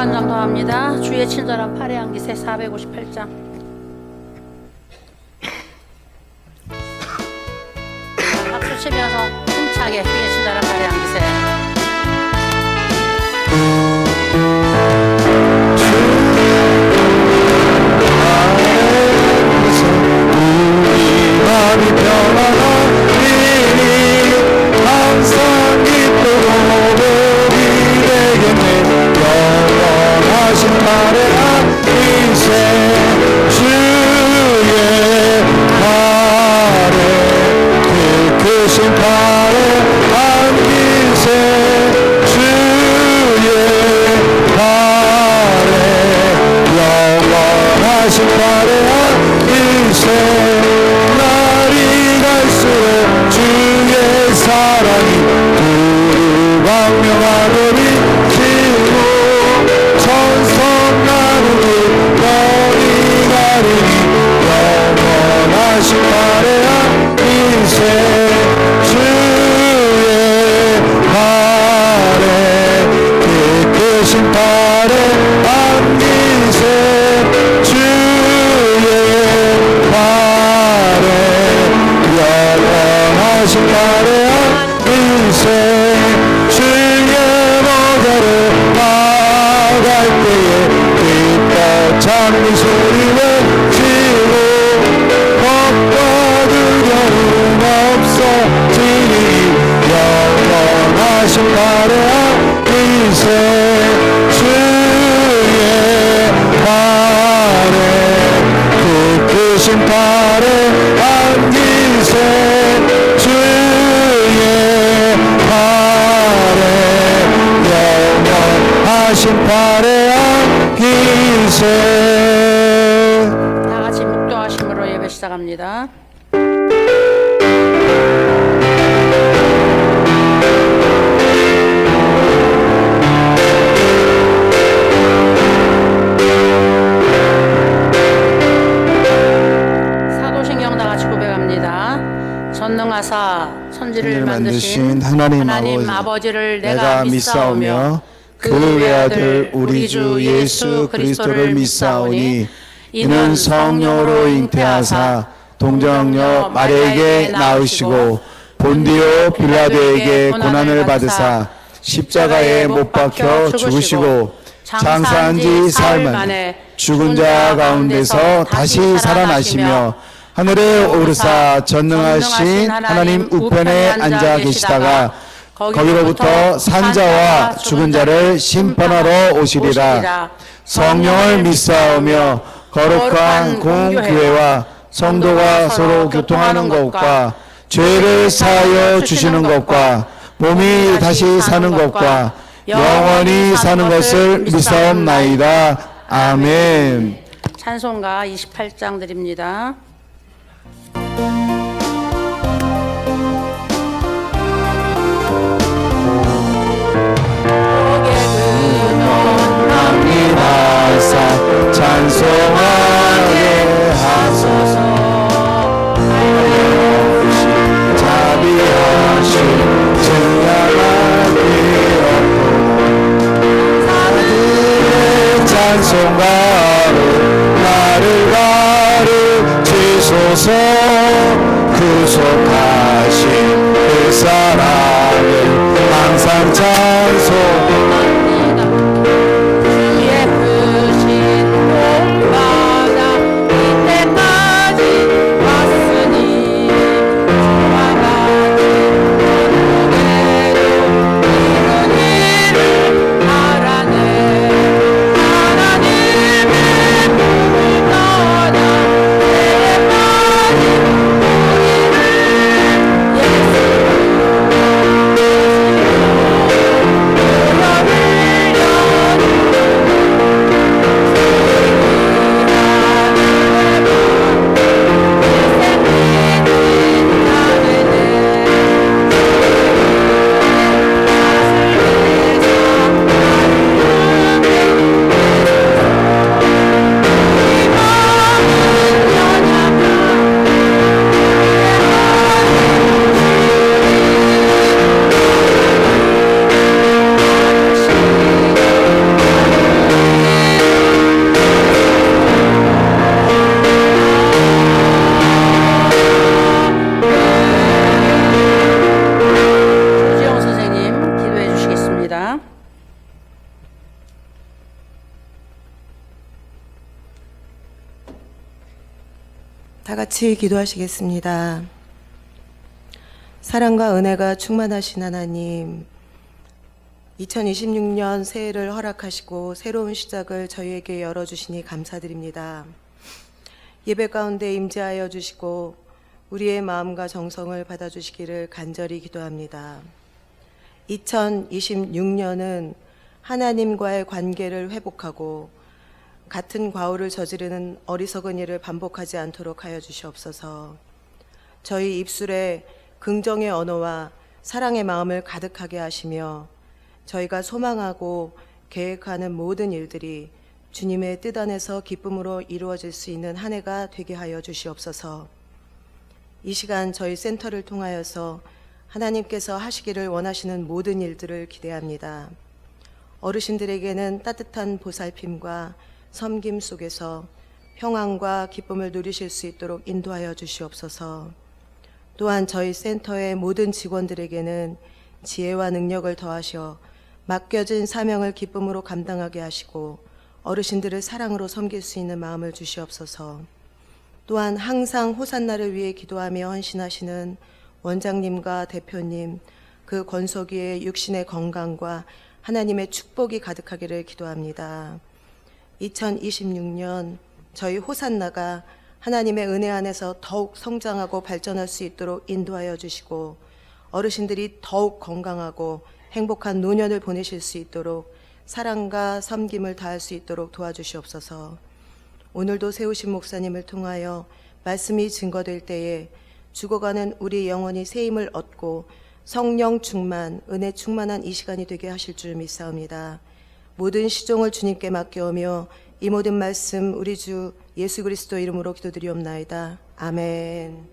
주간 정독합니다. 주의 친절한 팔의 안기세 458장. 박수 치면서 힘차게 주의 친절한 팔의 안기세. 우리 마음이 편안하리니 항상 기쁘고 복이 되겠네. 영원하신 날의 안기세 주의 팔에 그 크신 팔에 안기세 주의 팔에 영원하신 팔에 안기세 날이 갈수록 주의 사랑이 두루 광명하더니 지고 천성 나누고 너희 가리니 영원하신 팔에 안기세 주의 팔에 기쁘신 팔에 안기세 주의 팔에 영원하신 팔에 안기세 주의 모자를 나갈 때에 기뻐 찬미 소리 외치고 겁과 두려움 없어지니 영원하신 팔에 안기세 주의 팔에 그 크신 팔에 안기세 주의 팔에 영원하신 팔에 안기세. 다 같이 묵도하심으로 예배 시작합니다. 사도신경 다 같이 고백합니다. 전능하사 천지를 만드신 하나님 아버지를 내가 믿사오며 그 외아들 우리 주 예수 그리스도를 믿사오니 이는 성령으로 잉태하사 동정녀 마리아에게 낳으시고 본디오 빌라도에게 고난을 받으사 십자가에 못 박혀 죽으시고 장사한 지 사흘 만에 죽은 자 가운데서 다시 살아나시며 하늘에 오르사 전능하신 하나님 우편에 앉아 계시다가 거기로부터 산자와 죽은 자를 심판하러 오시리라. 성령을 믿사오며 거룩한 공교회와 성도가 서로 교통하는 것과 죄를 사하여 주시는 것과 몸이 다시 사는 것과 영원히 사는 것을 믿사옵나이다. 아멘. 찬송가 28장 드립니다. 합리하사 찬송하게 하소서. 자비하신 증량한 기업으로 찬송가로 나를 가르치소서. 구속하신 그 사랑을 항상 찬송합니다. 예수 다 같이 기도하시겠습니다. 사랑과 은혜가 충만하신 하나님, 2026년 새해를 허락하시고 새로운 시작을 저희에게 열어주시니 감사드립니다. 예배 가운데 임재하여 주시고 우리의 마음과 정성을 받아주시기를 간절히 기도합니다. 2026년은 하나님과의 관계를 회복하고 같은 과오를 저지르는 어리석은 일을 반복하지 않도록 하여 주시옵소서. 저희 입술에 긍정의 언어와 사랑의 마음을 가득하게 하시며 저희가 소망하고 계획하는 모든 일들이 주님의 뜻 안에서 기쁨으로 이루어질 수 있는 한 해가 되게 하여 주시옵소서. 이 시간 저희 센터를 통하여서 하나님께서 하시기를 원하시는 모든 일들을 기대합니다. 어르신들에게는 따뜻한 보살핌과 섬김 속에서 평안과 기쁨을 누리실 수 있도록 인도하여 주시옵소서. 또한 저희 센터의 모든 직원들에게는 지혜와 능력을 더하셔 맡겨진 사명을 기쁨으로 감당하게 하시고 어르신들을 사랑으로 섬길 수 있는 마음을 주시옵소서. 또한 항상 호산나를 위해 기도하며 헌신하시는 원장님과 대표님, 그 권속위의 육신의 건강과 하나님의 축복이 가득하기를 기도합니다. 2026년 저희 호산나가 하나님의 은혜 안에서 더욱 성장하고 발전할 수 있도록 인도하여 주시고 어르신들이 더욱 건강하고 행복한 노년을 보내실 수 있도록 사랑과 섬김을 다할 수 있도록 도와주시옵소서. 오늘도 세우신 목사님을 통하여 말씀이 증거될 때에 죽어가는 우리 영혼이 새 힘을 얻고 성령 충만, 은혜 충만한 이 시간이 되게 하실 줄 믿사옵니다. 모든 시종을 주님께 맡겨오며 이 모든 말씀 우리 주 예수 그리스도 이름으로 기도드리옵나이다. 아멘.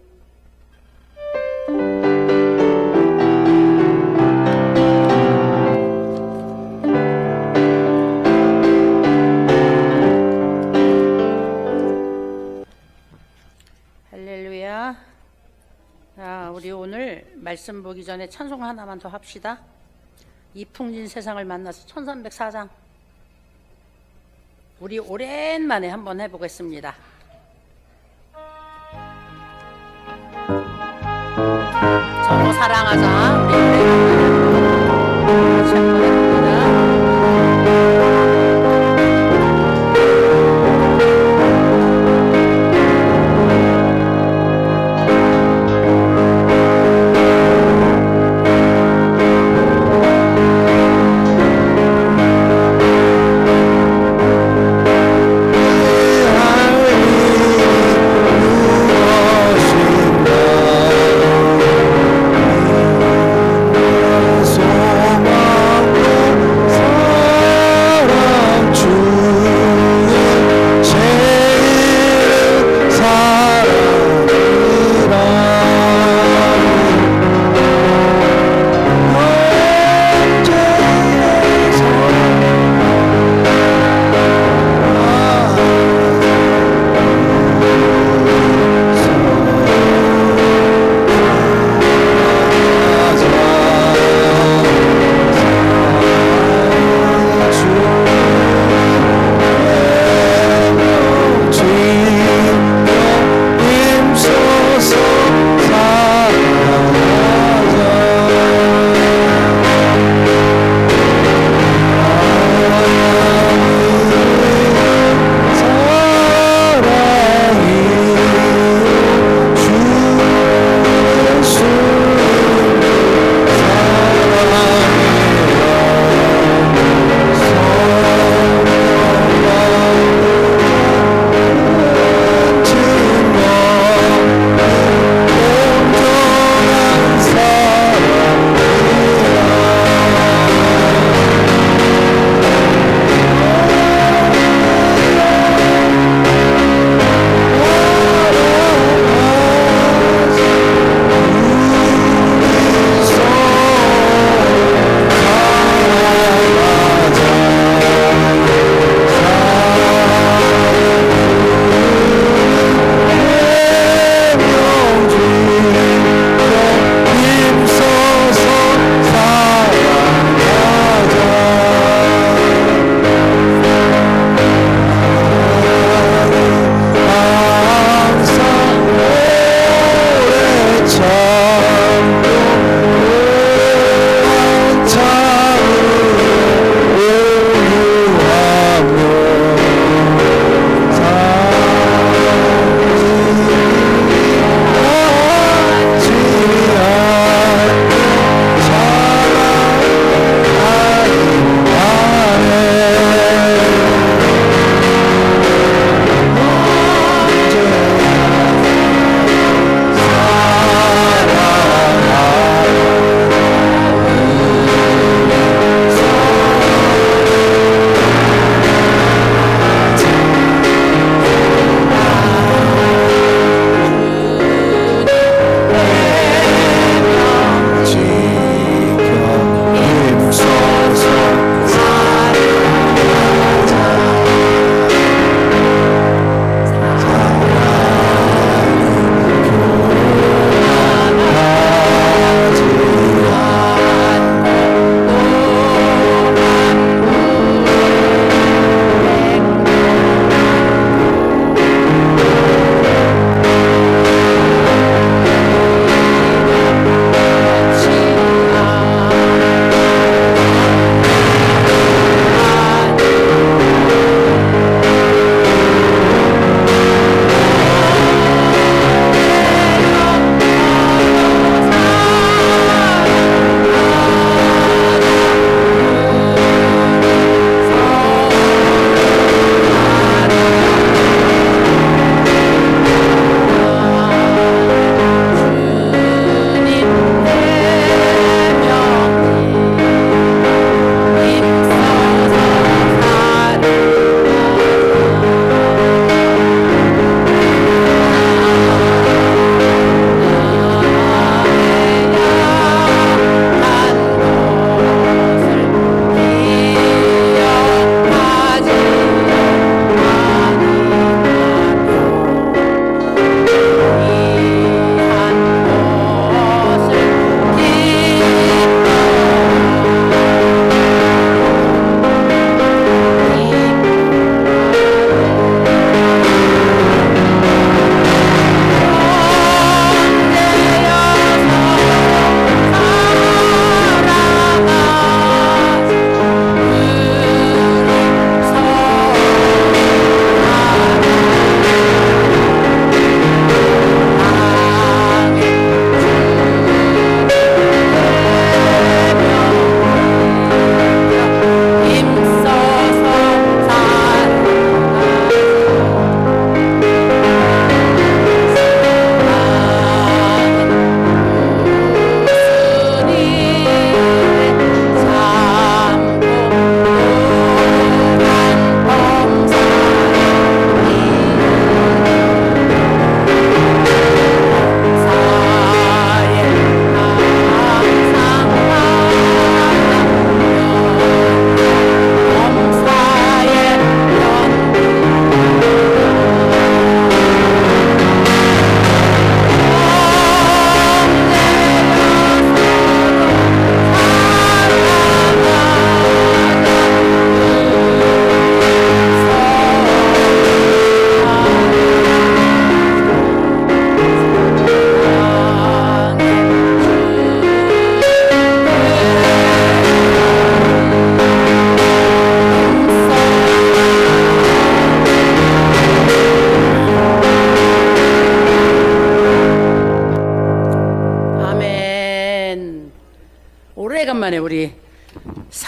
할렐루야. 자, 우리 오늘 말씀 보기 전에 찬송 하나만 더 합시다. 이풍진 세상을 만나서 1304장 우리 오랜만에 한번 해보겠습니다. 서로 사랑하자. 우리 오랜만에 같이 한번 해봅니다.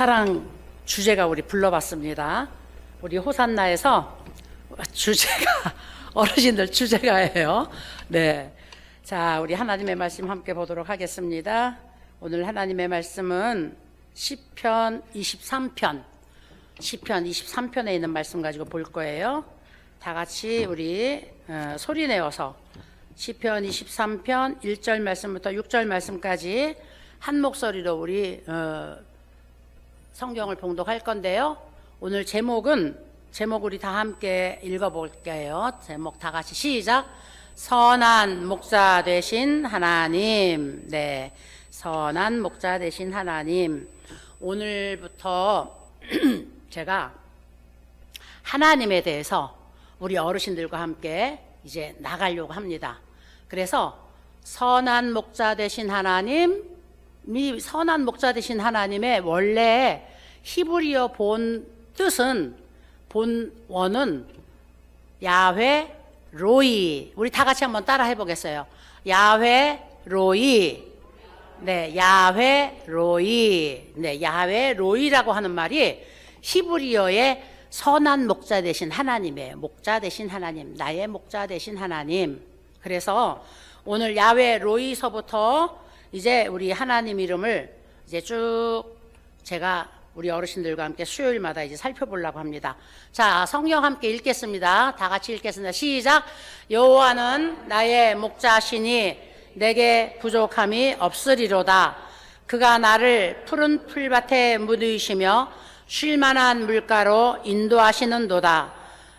사랑 주제가 우리 불러봤습니다. 우리 호산나에서 주제가 어르신들 주제가예요. 네. 자, 우리 하나님의 말씀 함께 보도록 하겠습니다. 오늘 하나님의 말씀은 시편 23편, 시편 23편에 있는 말씀 가지고 볼 거예요. 다 같이 우리 소리 내어서 시편 23편 1절 말씀부터 6절 말씀까지 한 목소리로 우리 성경을 봉독할 건데요. 오늘 제목 우리 다 함께 읽어볼게요. 제목 다 같이 시작. 선한 목자 되신 하나님. 네, 선한 목자 되신 하나님. 오늘부터 제가 하나님에 대해서 우리 어르신들과 함께 이제 나가려고 합니다. 그래서 선한 목자 되신 하나님, 선한 목자 되신 하나님의 원래 히브리어 본 뜻은, 본 원은 야훼 로이. 우리 다 같이 한번 따라 해보겠어요. 야훼 로이. 네, 야훼 로이. 네, 야훼 로이라고 하는 말이 히브리어의 선한 목자 되신 하나님의 목자 되신 하나님, 나의 목자 되신 하나님. 그래서 오늘 야훼 로이서부터 이제 우리 하나님 이름을 이제 쭉 제가 우리 어르신들과 함께 수요일마다 이제 살펴보려고 합니다. 자, 성경 함께 읽겠습니다. 다 같이 읽겠습니다. 시작. 여호와는 나의 목자시니 내게 부족함이 없으리로다. 그가 나를 푸른 풀밭에 무르이시며 쉴만한 물가로 인도하시는도다.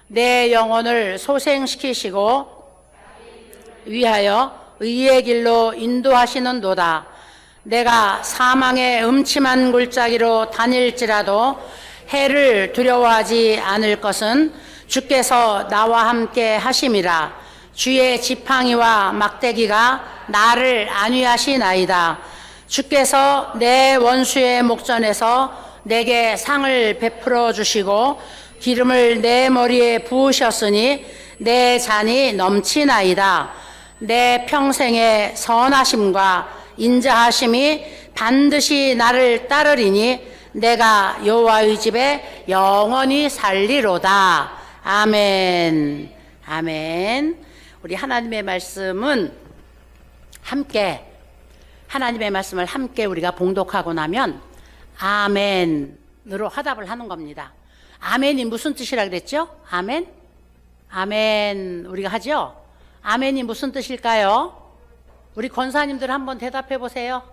내 영혼을 소생시키시고 위하여 의의 길로 인도하시는도다. 내가 사망의 음침한 골짜기로 다닐지라도 해를 두려워하지 않을 것은 주께서 나와 함께 하심이라. 주의 지팡이와 막대기가 나를 안위하시나이다. 주께서 내 원수의 목전에서 내게 상을 베풀어 주시고 기름을 내 머리에 부으셨으니 내 잔이 넘치나이다. 내 평생의 선하심과 인자하심이 반드시 나를 따르리니 내가 여호와의 집에 영원히 살리로다. 아멘. 아멘. 우리 하나님의 말씀은 함께, 하나님의 말씀을 함께 우리가 봉독하고 나면 아멘으로 화답을 하는 겁니다. 아멘이 무슨 뜻이라 그랬죠? 아멘? 아멘 우리가 하죠? 아멘이 무슨 뜻일까요? 우리 권사님들 한번 대답해 보세요.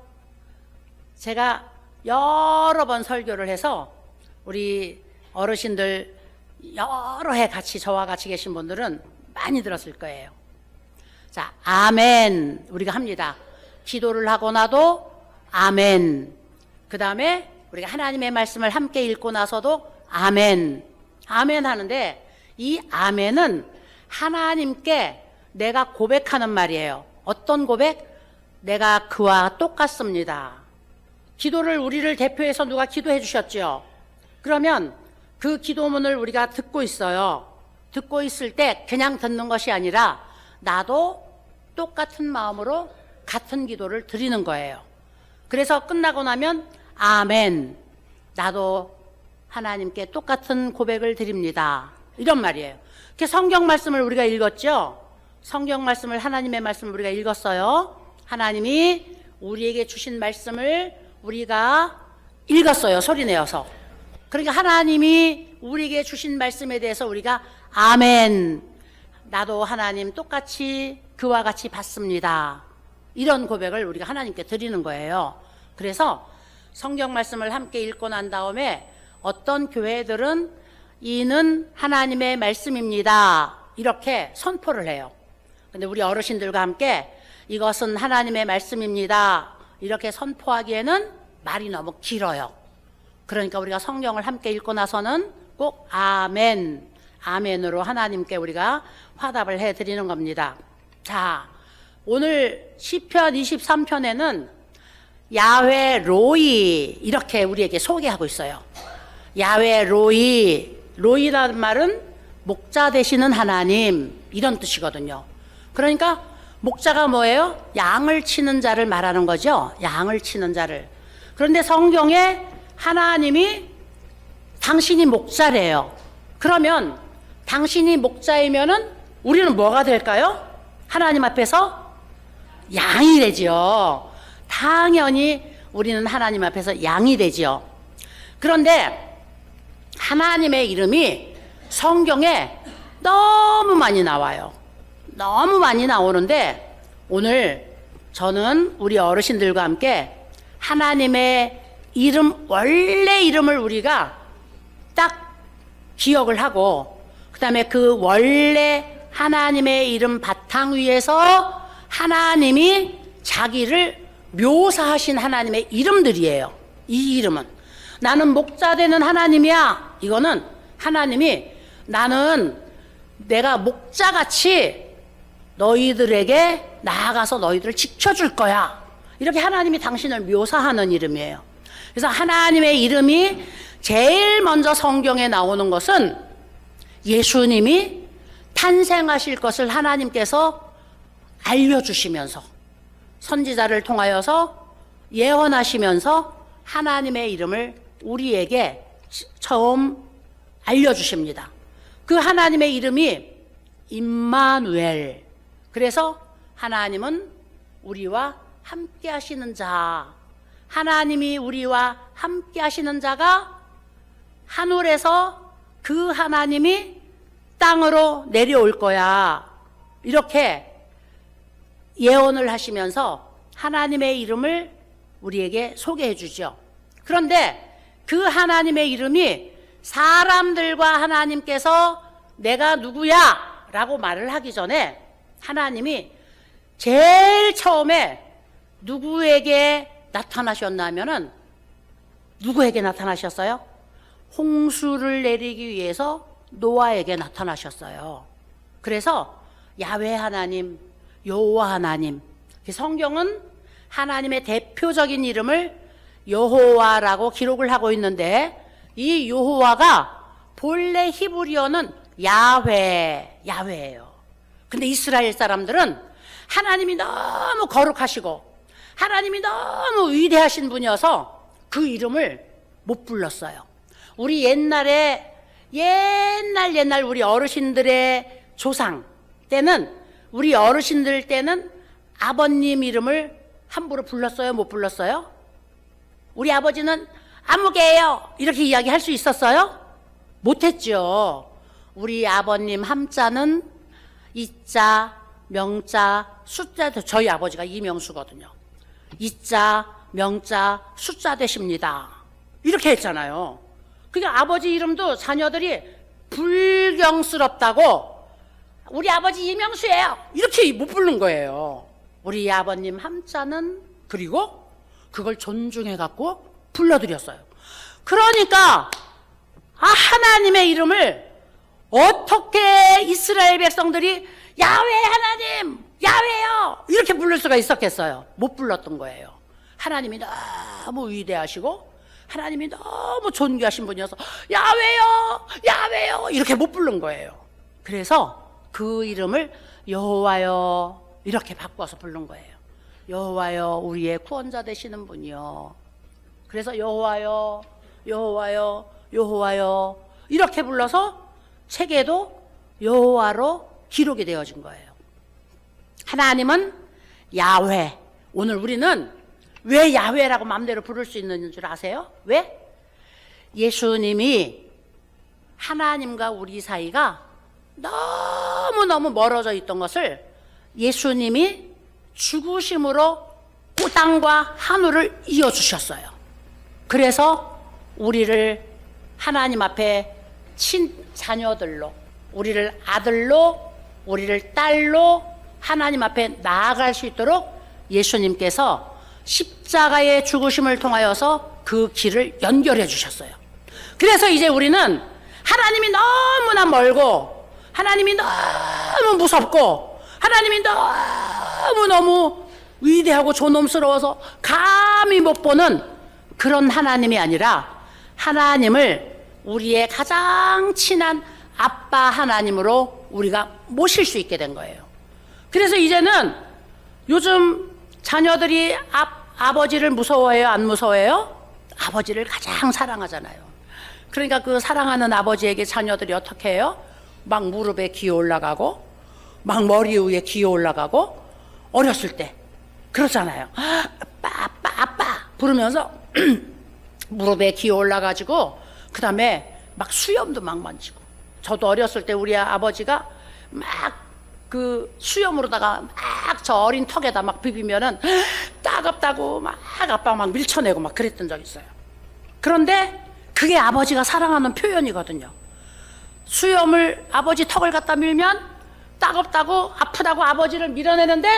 제가 여러 번 설교를 해서 우리 어르신들 여러 해 같이 저와 같이 계신 분들은 많이 들었을 거예요. 자, 아멘 우리가 합니다. 기도를 하고 나도 아멘. 그 다음에 우리가 하나님의 말씀을 함께 읽고 나서도 아멘. 아멘 하는데 이 아멘은 하나님께 내가 고백하는 말이에요. 어떤 고백? 내가 그와 똑같습니다. 기도를 우리를 대표해서 누가 기도해 주셨죠? 그러면 그 기도문을 우리가 듣고 있어요. 듣고 있을 때 그냥 듣는 것이 아니라 나도 똑같은 마음으로 같은 기도를 드리는 거예요. 그래서 끝나고 나면 아멘. 나도 하나님께 똑같은 고백을 드립니다. 이런 말이에요. 이렇게 성경 말씀을 우리가 읽었죠? 성경 말씀을, 하나님의 말씀을 우리가 읽었어요. 하나님이 우리에게 주신 말씀을 우리가 읽었어요. 소리 내어서. 그러니까 하나님이 우리에게 주신 말씀에 대해서 우리가 아멘. 나도 하나님 똑같이 그와 같이 받습니다. 이런 고백을 우리가 하나님께 드리는 거예요. 그래서 성경 말씀을 함께 읽고 난 다음에 어떤 교회들은 이는 하나님의 말씀입니다. 이렇게 선포를 해요. 근데 우리 어르신들과 함께 이것은 하나님의 말씀입니다. 이렇게 선포하기에는 말이 너무 길어요. 그러니까 우리가 성경을 함께 읽고 나서는 꼭 아멘, 아멘으로 하나님께 우리가 화답을 해드리는 겁니다. 자, 오늘 시편 23편에는 야훼 로이 이렇게 우리에게 소개하고 있어요. 야훼 로이, 로이라는 말은 목자 되시는 하나님 이런 뜻이거든요. 그러니까 목자가 뭐예요? 양을 치는 자를 말하는 거죠. 양을 치는 자를. 그런데 성경에 하나님이 당신이 목자래요. 그러면 당신이 목자이면은 우리는 뭐가 될까요? 하나님 앞에서 양이 되지요. 당연히 우리는 하나님 앞에서 양이 되지요. 그런데 하나님의 이름이 성경에 너무 많이 나와요. 너무 많이 나오는데 오늘 저는 우리 어르신들과 함께 하나님의 이름, 원래 이름을 우리가 딱 기억을 하고 그 다음에 그 원래 하나님의 이름 바탕 위에서 하나님이 자기를 묘사하신 하나님의 이름들이에요. 이 이름은 나는 목자 되는 하나님이야. 이거는 하나님이 나는 내가 목자같이 너희들에게 나아가서 너희들을 지켜줄 거야. 이렇게 하나님이 당신을 묘사하는 이름이에요. 그래서 하나님의 이름이 제일 먼저 성경에 나오는 것은 예수님이 탄생하실 것을 하나님께서 알려주시면서 선지자를 통하여서 예언하시면서 하나님의 이름을 우리에게 처음 알려주십니다. 그 하나님의 이름이 임마누엘. 그래서 하나님은 우리와 함께 하시는 자. 하나님이 우리와 함께 하시는 자가 하늘에서 그 하나님이 땅으로 내려올 거야. 이렇게 예언을 하시면서 하나님의 이름을 우리에게 소개해 주죠. 그런데 그 하나님의 이름이 사람들과 하나님께서 내가 누구야? 라고 말을 하기 전에 하나님이 제일 처음에 누구에게 나타나셨냐면은 누구에게 나타나셨어요? 홍수를 내리기 위해서 노아에게 나타나셨어요. 그래서 야훼 하나님, 여호와 하나님. 성경은 하나님의 대표적인 이름을 여호와라고 기록을 하고 있는데 이 여호와가 본래 히브리어는 야훼예요. 근데 이스라엘 사람들은 하나님이 너무 거룩하시고 하나님이 너무 위대하신 분이어서 그 이름을 못 불렀어요. 우리 옛날 우리 어르신들의 조상 때는 우리 어르신들 때는 아버님 이름을 함부로 불렀어요? 못 불렀어요? 우리 아버지는 아무개예요 이렇게 이야기할 수 있었어요? 못했죠. 우리 아버님 함자는 이자, 명자, 숫자. 저희 아버지가 이명수거든요. 이자, 명자, 숫자 되십니다. 이렇게 했잖아요. 그러니까 아버지 이름도 자녀들이 불경스럽다고 우리 아버지 이명수예요 이렇게 못 부른 거예요. 우리 아버님 함자는 그리고 그걸 존중해 갖고 불러드렸어요. 그러니까 하나님의 이름을 어떻게 이스라엘 백성들이 야훼 하나님, 야훼요 이렇게 부를 수가 있었겠어요? 못 불렀던 거예요. 하나님이 너무 위대하시고 하나님이 너무 존귀하신 분이어서 야훼요, 야훼요 이렇게 못 부른 거예요. 그래서 그 이름을 여호와여 이렇게 바꿔서 부른 거예요. 여호와여 우리의 구원자 되시는 분이요. 그래서 여호와여, 여호와여, 여호와여 이렇게 불러서 책에도 여호와로 기록이 되어진 거예요. 하나님은 야훼. 오늘 우리는 왜 야훼라고 마음대로 부를 수 있는 줄 아세요? 왜? 예수님이 하나님과 우리 사이가 너무너무 멀어져 있던 것을 예수님이 죽으심으로 땅과 하늘을 이어주셨어요. 그래서 우리를 하나님 앞에 자녀들로, 우리를 아들로, 우리를 딸로 하나님 앞에 나아갈 수 있도록 예수님께서 십자가의 죽으심을 통하여서 그 길을 연결해 주셨어요. 그래서 이제 우리는 하나님이 너무나 멀고 하나님이 너무 무섭고 하나님이 너무너무 위대하고 존엄스러워서 감히 못 보는 그런 하나님이 아니라 하나님을 우리의 가장 친한 아빠 하나님으로 우리가 모실 수 있게 된 거예요. 그래서 이제는 요즘 자녀들이 아버지를 무서워해요? 안 무서워해요? 아버지를 가장 사랑하잖아요. 그러니까 그 사랑하는 아버지에게 자녀들이 어떻게 해요? 막 무릎에 기어 올라가고 막 머리 위에 기어 올라가고 어렸을 때 그렇잖아요. 아빠 아빠 아빠 부르면서 무릎에 기어 올라가지고 그 다음에 막 수염도 막 만지고. 저도 어렸을 때 우리 아버지가 막 그 수염으로다가 막 저 어린 턱에다 막 비비면은 따갑다고 막 아빠 막 밀쳐내고 막 그랬던 적 있어요. 그런데 그게 아버지가 사랑하는 표현이거든요. 수염을 아버지 턱을 갖다 밀면 따갑다고 아프다고 아버지를 밀어내는데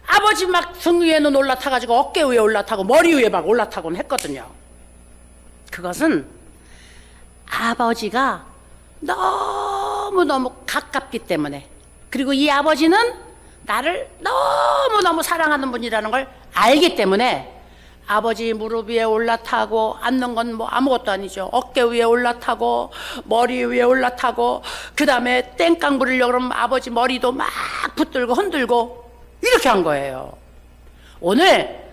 아버지 막 등 위에는 올라타가지고 어깨 위에 올라타고 머리 위에 막 올라타곤 했거든요. 그것은 아버지가 너무너무 가깝기 때문에, 그리고 이 아버지는 나를 너무너무 사랑하는 분이라는 걸 알기 때문에 아버지 무릎 위에 올라타고 앉는 건 뭐 아무것도 아니죠. 어깨 위에 올라타고 머리 위에 올라타고 그 다음에 땡깡 부리려고 그러면 아버지 머리도 막 붙들고 흔들고 이렇게 한 거예요. 오늘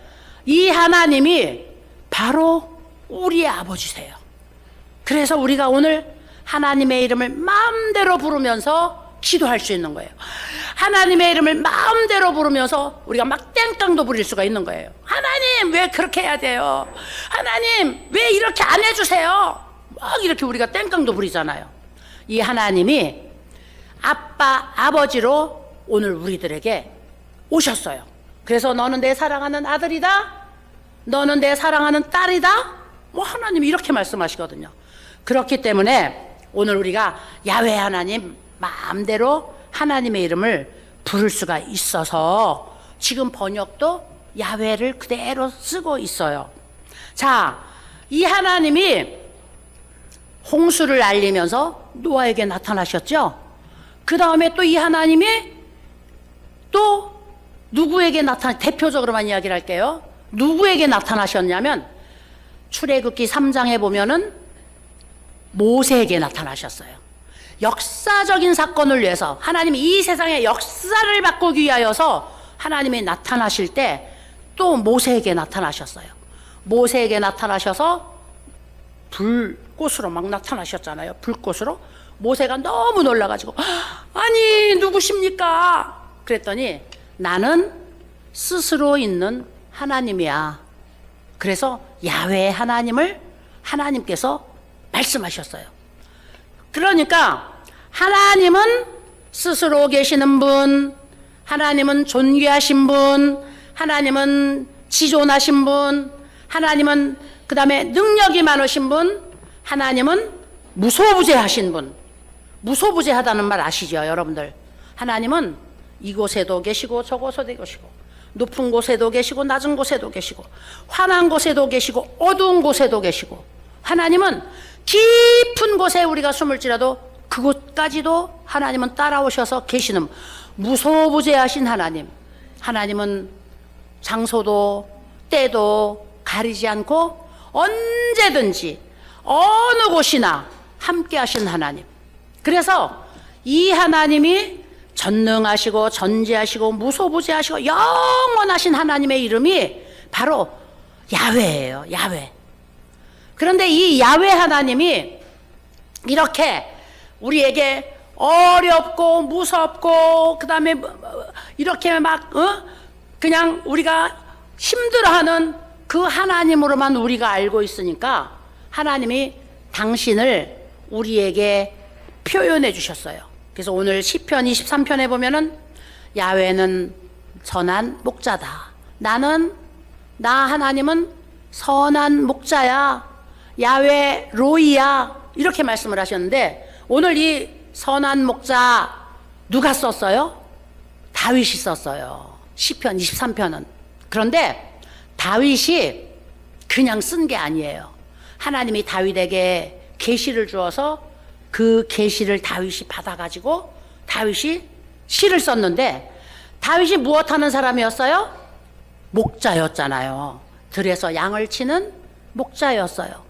이 하나님이 바로 우리의 아버지세요. 그래서 우리가 오늘 하나님의 이름을 마음대로 부르면서 기도할 수 있는 거예요. 하나님의 이름을 마음대로 부르면서 우리가 막 땡깡도 부릴 수가 있는 거예요. 하나님 왜 그렇게 해야 돼요? 하나님 왜 이렇게 안 해주세요? 막 이렇게 우리가 땡깡도 부리잖아요. 이 하나님이 아빠 아버지로 오늘 우리들에게 오셨어요. 그래서 너는 내 사랑하는 아들이다, 너는 내 사랑하는 딸이다, 뭐 하나님이 이렇게 말씀하시거든요. 그렇기 때문에 오늘 우리가 야훼 하나님 마음대로 하나님의 이름을 부를 수가 있어서 지금 번역도 야훼를 그대로 쓰고 있어요. 자, 이 하나님이 홍수를 알리면서 노아에게 나타나셨죠. 그 다음에 또 이 하나님이 또 누구에게 대표적으로만 이야기를 할게요. 누구에게 나타나셨냐면 출애굽기 3장에 보면은 모세에게 나타나셨어요. 역사적인 사건을 위해서 하나님이 이 세상의 역사를 바꾸기 위하여서 하나님이 나타나실 때 또 모세에게 나타나셨어요. 모세에게 나타나셔서 불꽃으로 막 나타나셨잖아요. 불꽃으로. 모세가 너무 놀라가지고 아니 누구십니까? 그랬더니 나는 스스로 있는 하나님이야. 그래서 야훼 하나님을 하나님께서 말씀하셨어요. 그러니까 하나님은 스스로 계시는 분, 하나님은 존귀하신 분, 하나님은 지존하신 분, 하나님은 그 다음에 능력이 많으신 분, 하나님은 무소부재하신 분. 무소부재하다는 말 아시죠 여러분들? 하나님은 이곳에도 계시고 저곳에도 계시고 높은 곳에도 계시고 낮은 곳에도 계시고 환한 곳에도 계시고 어두운 곳에도 계시고, 하나님은 깊은 곳에 우리가 숨을지라도 그곳까지도 하나님은 따라오셔서 계시는 무소부재하신 하나님. 하나님은 장소도 때도 가리지 않고 언제든지 어느 곳이나 함께 하신 하나님. 그래서 이 하나님이 전능하시고 전지하시고 무소부재하시고 영원하신 하나님의 이름이 바로 야훼예요. 야훼. 그런데 이 야훼 하나님이 이렇게 우리에게 어렵고 무섭고 그 다음에 이렇게 막 그냥 우리가 힘들어하는 그 하나님으로만 우리가 알고 있으니까 하나님이 당신을 우리에게 표현해 주셨어요. 그래서 오늘 시편 23편에 보면은 야훼는 선한 목자다. 나 하나님은 선한 목자야. 야훼 로이야. 이렇게 말씀을 하셨는데 오늘 이 선한 목자 누가 썼어요? 다윗이 썼어요. 시편 23편은. 그런데 다윗이 그냥 쓴 게 아니에요. 하나님이 다윗에게 계시를 주어서 그 계시를 다윗이 받아가지고 다윗이 시를 썼는데, 다윗이 무엇하는 사람이었어요? 목자였잖아요. 들에서 양을 치는 목자였어요.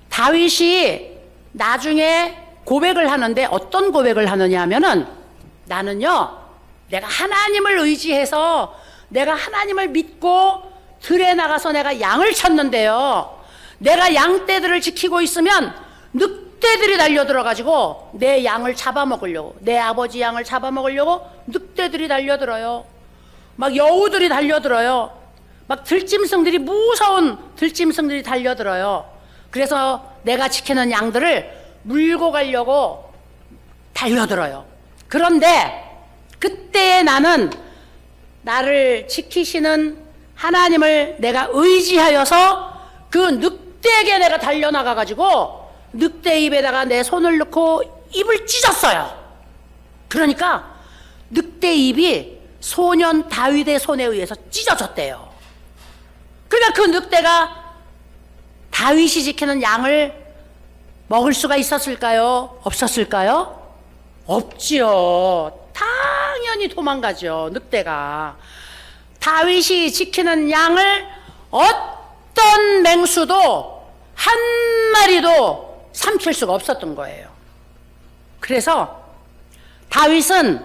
다윗이 나중에 고백을 하는데 어떤 고백을 하느냐 하면은, 나는요 내가 하나님을 의지해서 내가 하나님을 믿고 들에 나가서 내가 양을 쳤는데요, 내가 양떼들을 지키고 있으면 늑대들이 달려들어가지고 내 양을 잡아먹으려고, 내 아버지 양을 잡아먹으려고 늑대들이 달려들어요. 막 여우들이 달려들어요. 막 들짐승들이, 무서운 들짐승들이 달려들어요. 그래서 내가 지키는 양들을 물고 가려고 달려들어요. 그런데 그때 나는 나를 지키시는 하나님을 내가 의지하여서 그 늑대에게 내가 달려나가가지고 늑대 입에다가 내 손을 넣고 입을 찢었어요. 그러니까 늑대 입이 소년 다윗의 손에 의해서 찢어졌대요. 그러니까 그 늑대가 다윗이 지키는 양을 먹을 수가 있었을까요? 없었을까요? 없지요. 당연히 도망가죠, 늑대가. 다윗이 지키는 양을 어떤 맹수도 한 마리도 삼킬 수가 없었던 거예요. 그래서 다윗은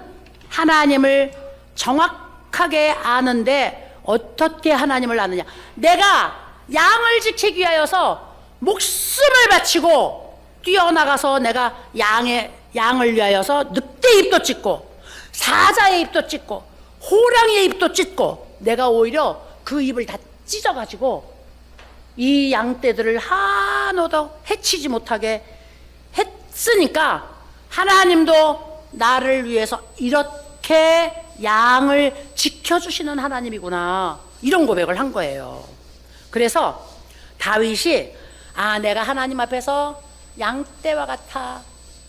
하나님을 정확하게 아는데 어떻게 하나님을 아느냐? 내가 양을 지키기 위하여서 목숨을 바치고 뛰어나가서 내가 양을 위하여서 늑대 입도 찢고 사자의 입도 찢고 호랑이의 입도 찢고 내가 오히려 그 입을 다 찢어가지고 이 양떼들을 하나도 해치지 못하게 했으니까 하나님도 나를 위해서 이렇게 양을 지켜주시는 하나님이구나, 이런 고백을 한 거예요. 그래서 다윗이 내가 하나님 앞에서 양떼와 같아.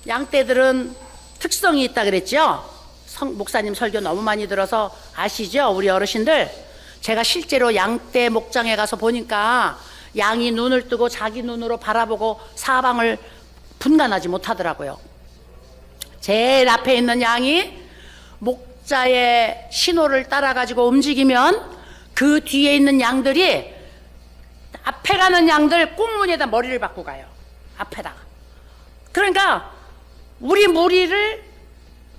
양떼들은 특성이 있다 그랬죠. 목사님 설교 너무 많이 들어서 아시죠? 우리 어르신들, 제가 실제로 양떼 목장에 가서 보니까 양이 눈을 뜨고 자기 눈으로 바라보고 사방을 분간하지 못하더라고요. 제일 앞에 있는 양이 목자의 신호를 따라가지고 움직이면 그 뒤에 있는 양들이 앞에 가는 양들 꽁무니에다 머리를 박고 가요. 앞에다가. 그러니까 우리 무리를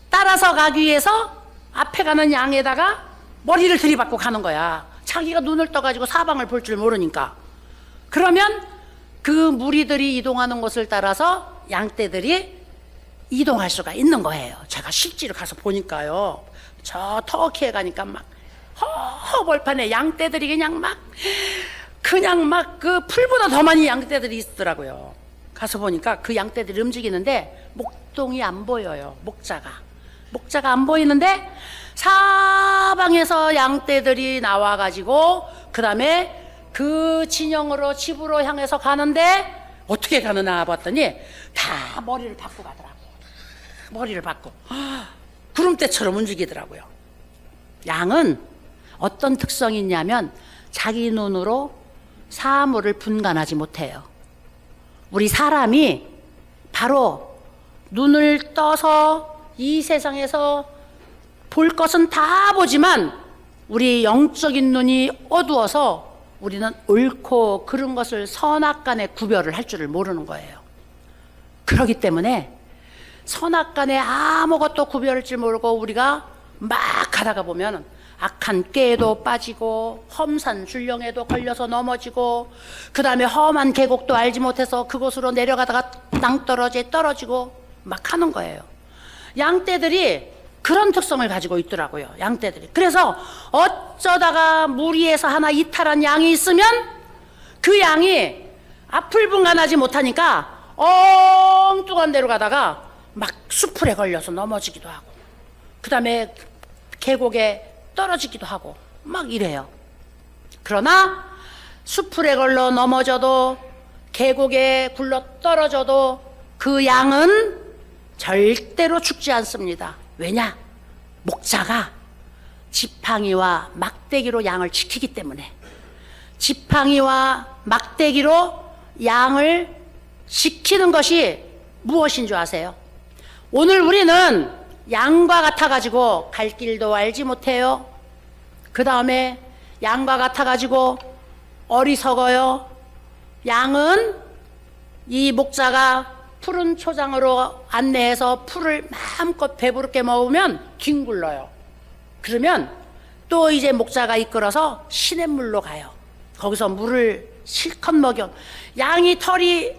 따라서 가기 위해서 앞에 가는 양에다가 머리를 들이받고 가는 거야. 자기가 눈을 떠가지고 사방을 볼 줄 모르니까. 그러면 그 무리들이 이동하는 곳을 따라서 양떼들이 이동할 수가 있는 거예요. 제가 실제로 가서 보니까요. 저 터키에 가니까 막 허벌판에 양떼들이 그냥 막 그 풀보다 더 많이 양떼들이 있더라고요. 가서 보니까 그 양떼들이 움직이는데 목동이 안 보여요. 목자가 안 보이는데 사방에서 양떼들이 나와가지고 그 다음에 그 진영으로 집으로 향해서 가는데 어떻게 가느냐 봤더니 다 머리를 박고 가더라고요. 머리를 박고 구름대처럼 움직이더라고요. 양은 어떤 특성이 있냐면 자기 눈으로 사물을 분간하지 못해요. 우리 사람이 바로 눈을 떠서 이 세상에서 볼 것은 다 보지만 우리 영적인 눈이 어두워서 우리는 옳고 그른 것을 선악간에 구별을 할 줄을 모르는 거예요. 그렇기 때문에 선악간에 아무것도 구별할 줄 모르고 우리가 막 가다가 보면 악한 꾀에도 빠지고 험산 줄령에도 걸려서 넘어지고 그 다음에 험한 계곡도 알지 못해서 그곳으로 내려가다가 낭떠러지에 떨어지고 막 하는 거예요. 양떼들이 그런 특성을 가지고 있더라고요. 양떼들이. 그래서 어쩌다가 무리에서 하나 이탈한 양이 있으면 그 양이 앞을 분간하지 못하니까 엉뚱한 데로 가다가 막 수풀에 걸려서 넘어지기도 하고 그 다음에 계곡에 떨어지기도 하고 막 이래요. 그러나 수풀에 걸러 넘어져도 계곡에 굴러 떨어져도 그 양은 절대로 죽지 않습니다. 왜냐? 목자가 지팡이와 막대기로 양을 지키기 때문에. 지팡이와 막대기로 양을 지키는 것이 무엇인 줄 아세요? 오늘 우리는 양과 같아가지고 갈 길도 알지 못해요. 그 다음에 양과 같아가지고 어리석어요. 양은 이 목자가 푸른 초장으로 안내해서 풀을 마음껏 배부르게 먹으면 뒹굴러요. 그러면 또 이제 목자가 이끌어서 시냇물로 가요. 거기서 물을 실컷 먹여. 양이 털이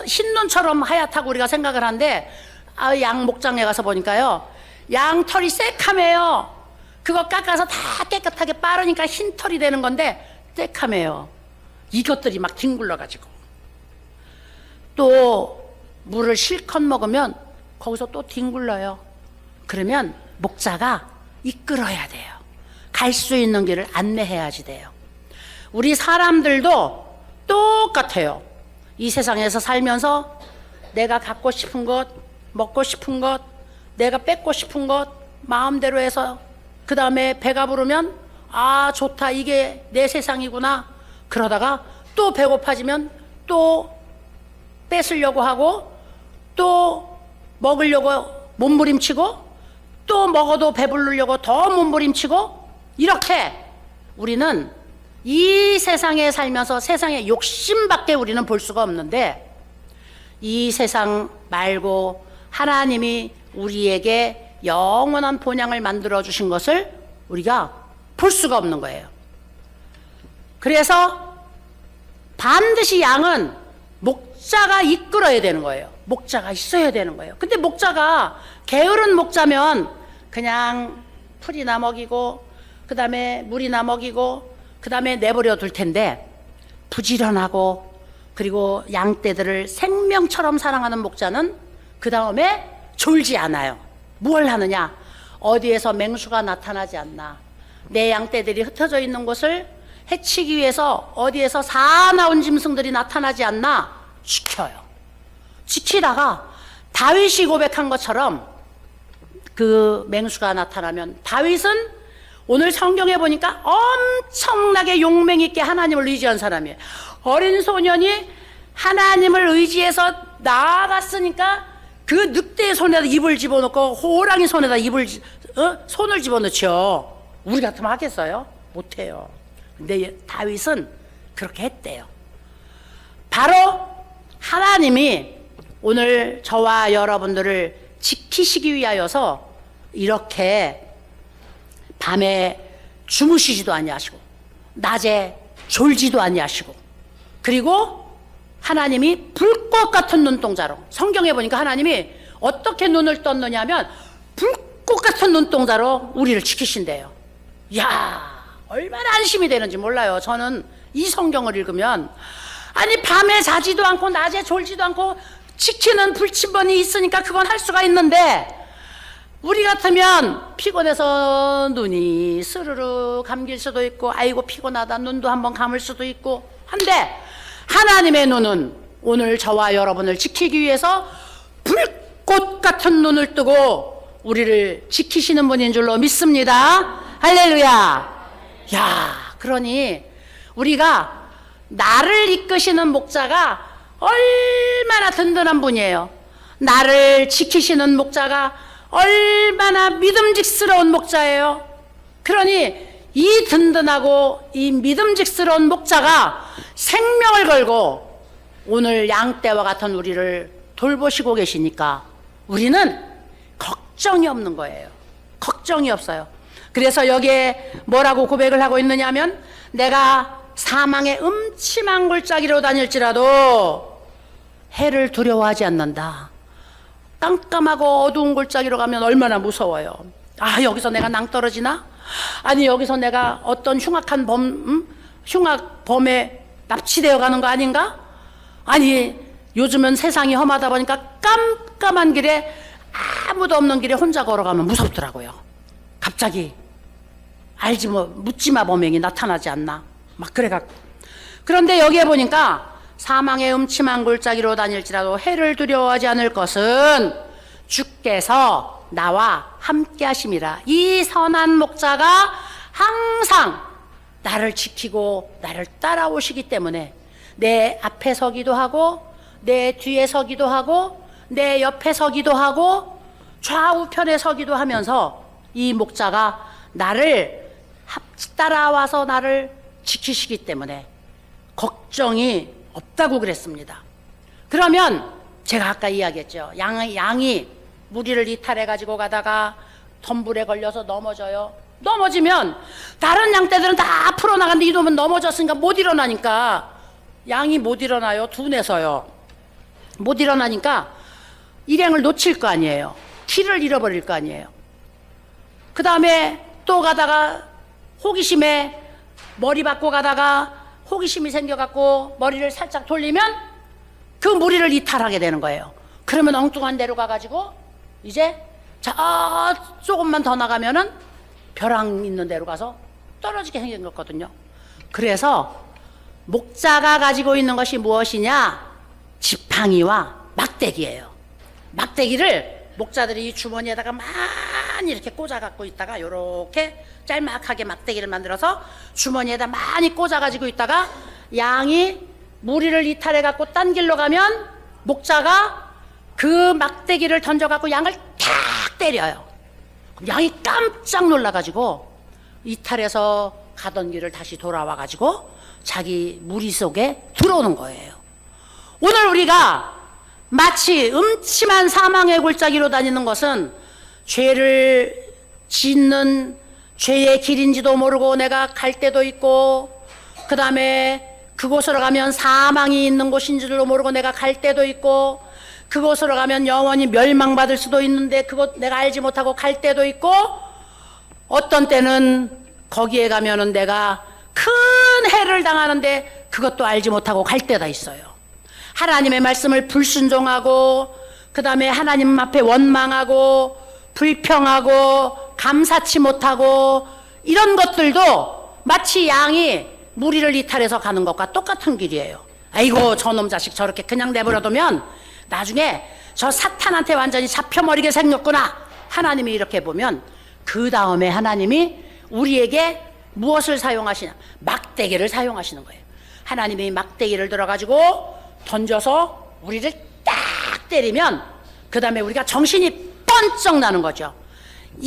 흰눈처럼 하얗다고 우리가 생각을 하는데, 양 목장에 가서 보니까요, 양 털이 새카매요. 그거 깎아서 다 깨끗하게 빠르니까 흰 털이 되는 건데 새카매요. 이것들이 막 뒹굴러가지고. 또 물을 실컷 먹으면 거기서 또 뒹굴러요. 그러면 목자가 이끌어야 돼요. 갈 수 있는 길을 안내해야지 돼요. 우리 사람들도 똑같아요. 이 세상에서 살면서 내가 갖고 싶은 것, 먹고 싶은 것, 내가 뺏고 싶은 것 마음대로 해서 그 다음에 배가 부르면 아 좋다, 이게 내 세상이구나. 그러다가 또 배고파지면 또 뺏으려고 하고, 또 먹으려고 몸부림치고, 또 먹어도 배부르려고 더 몸부림치고, 이렇게 우리는 이 세상에 살면서 세상의 욕심밖에 우리는 볼 수가 없는데, 이 세상 말고 하나님이 우리에게 영원한 본향을 만들어 주신 것을 우리가 볼 수가 없는 거예요. 그래서 반드시 양은 목자가 이끌어야 되는 거예요. 목자가 있어야 되는 거예요. 근데 목자가 게으른 목자면 그냥 풀이나 먹이고, 그 다음에 물이나 먹이고, 그 다음에 내버려 둘 텐데, 부지런하고 그리고 양떼들을 생명처럼 사랑하는 목자는 그 다음에 졸지 않아요. 뭘 하느냐? 어디에서 맹수가 나타나지 않나, 내 양떼들이 흩어져 있는 곳을 해치기 위해서 어디에서 사나운 짐승들이 나타나지 않나 지켜요. 지키다가 다윗이 고백한 것처럼 그 맹수가 나타나면, 다윗은 오늘 성경에 보니까 엄청나게 용맹 있게 하나님을 의지한 사람이에요. 어린 소년이 하나님을 의지해서 나아갔으니까 그 늑대의 손에다 입을 집어넣고 호랑이 손에다 손을 집어넣죠. 우리 같으면 하겠어요? 못해요. 근데 다윗은 그렇게 했대요. 바로 하나님이 오늘 저와 여러분들을 지키시기 위하여서 이렇게 밤에 주무시지도 아니하시고 낮에 졸지도 아니하시고, 그리고 하나님이 불꽃 같은 눈동자로, 성경에 보니까 하나님이 어떻게 눈을 떴느냐 하면 불꽃 같은 눈동자로 우리를 지키신대요. 야, 얼마나 안심이 되는지 몰라요. 저는 이 성경을 읽으면, 아니 밤에 자지도 않고 낮에 졸지도 않고 지키는 불침번이 있으니까 그건 할 수가 있는데, 우리 같으면 피곤해서 눈이 스르르 감길 수도 있고, 아이고 피곤하다 눈도 한번 감을 수도 있고 한데, 하나님의 눈은 오늘 저와 여러분을 지키기 위해서 불꽃 같은 눈을 뜨고 우리를 지키시는 분인 줄로 믿습니다. 할렐루야. 야, 그러니 우리가 나를 이끄시는 목자가 얼마나 든든한 분이에요. 나를 지키시는 목자가 얼마나 믿음직스러운 목자예요. 그러니 이 든든하고 이 믿음직스러운 목자가 생명을 걸고 오늘 양떼와 같은 우리를 돌보시고 계시니까 우리는 걱정이 없는 거예요. 걱정이 없어요. 그래서 여기에 뭐라고 고백을 하고 있느냐면, 내가 사망의 음침한 골짜기로 다닐지라도 해를 두려워하지 않는다. 깜깜하고 어두운 골짜기로 가면 얼마나 무서워요. 아, 여기서 내가 낭떠러지나? 아니, 여기서 내가 어떤 흉악한 흉악범에 납치되어 가는 거 아닌가? 아니, 요즘은 세상이 험하다 보니까 깜깜한 길에, 아무도 없는 길에 혼자 걸어가면 무섭더라고요. 갑자기 묻지마 범행이 나타나지 않나? 막 그래갖고. 그런데 여기에 보니까 사망의 음침한 골짜기로 다닐지라도 해를 두려워하지 않을 것은 주께서 나와 함께 하심이라. 이 선한 목자가 항상 나를 지키고 나를 따라오시기 때문에 내 앞에 서기도 하고, 내 뒤에 서기도 하고, 내 옆에 서기도 하고, 좌우편에 서기도 하면서 이 목자가 나를 따라와서 나를 지키시기 때문에 걱정이 없다고 그랬습니다. 그러면 제가 아까 이야기했죠. 양이 무리를 이탈해 가지고 가다가 덤불에 걸려서 넘어져요. 넘어지면 다른 양떼들은 다 앞으로 나갔는데 이놈은 넘어졌으니까 못 일어나니까 양이 못 일어나요. 둔해서요. 못 일어나니까 일행을 놓칠 거 아니에요. 길을 잃어버릴 거 아니에요. 그 다음에 또 가다가 호기심에 머리 받고 가다가 호기심이 생겨갖고 머리를 살짝 돌리면 그 무리를 이탈하게 되는 거예요. 그러면 엉뚱한 데로 가가지고 이제 조금만 더 나가면은 벼랑 있는 데로 가서 떨어지게 생긴 거거든요. 그래서 목자가 가지고 있는 것이 무엇이냐? 지팡이와 막대기예요. 막대기를 목자들이 주머니에다가 많이 이렇게 꽂아 갖고 있다가 이렇게 짤막하게 막대기를 만들어서 주머니에다 많이 꽂아 가지고 있다가 양이 무리를 이탈해 갖고 딴 길로 가면 목자가 그 막대기를 던져 갖고 양을 탁 때려요. 양이 깜짝 놀라 가지고 이탈해서 가던 길을 다시 돌아와 가지고 자기 무리 속에 들어오는 거예요. 오늘 우리가 마치 음침한 사망의 골짜기로 다니는 것은 죄를 짓는 죄의 길인지도 모르고 내가 갈 때도 있고, 그 다음에 그곳으로 가면 사망이 있는 곳인지도 모르고 내가 갈 때도 있고, 그곳으로 가면 영원히 멸망받을 수도 있는데 그것 내가 알지 못하고 갈 때도 있고, 어떤 때는 거기에 가면은 내가 큰 해를 당하는데 그것도 알지 못하고 갈 때가 있어요. 하나님의 말씀을 불순종하고, 그 다음에 하나님 앞에 원망하고 불평하고 감사치 못하고, 이런 것들도 마치 양이 무리를 이탈해서 가는 것과 똑같은 길이에요. 아이고 저놈 자식 저렇게 그냥 내버려두면 나중에 저 사탄한테 완전히 잡혀버리게 생겼구나. 하나님이 이렇게 보면 그 다음에 하나님이 우리에게 무엇을 사용하시냐? 막대기를 사용하시는 거예요. 하나님이 막대기를 들어가지고 던져서 우리를 딱 때리면 그 다음에 우리가 정신이 번쩍 나는 거죠.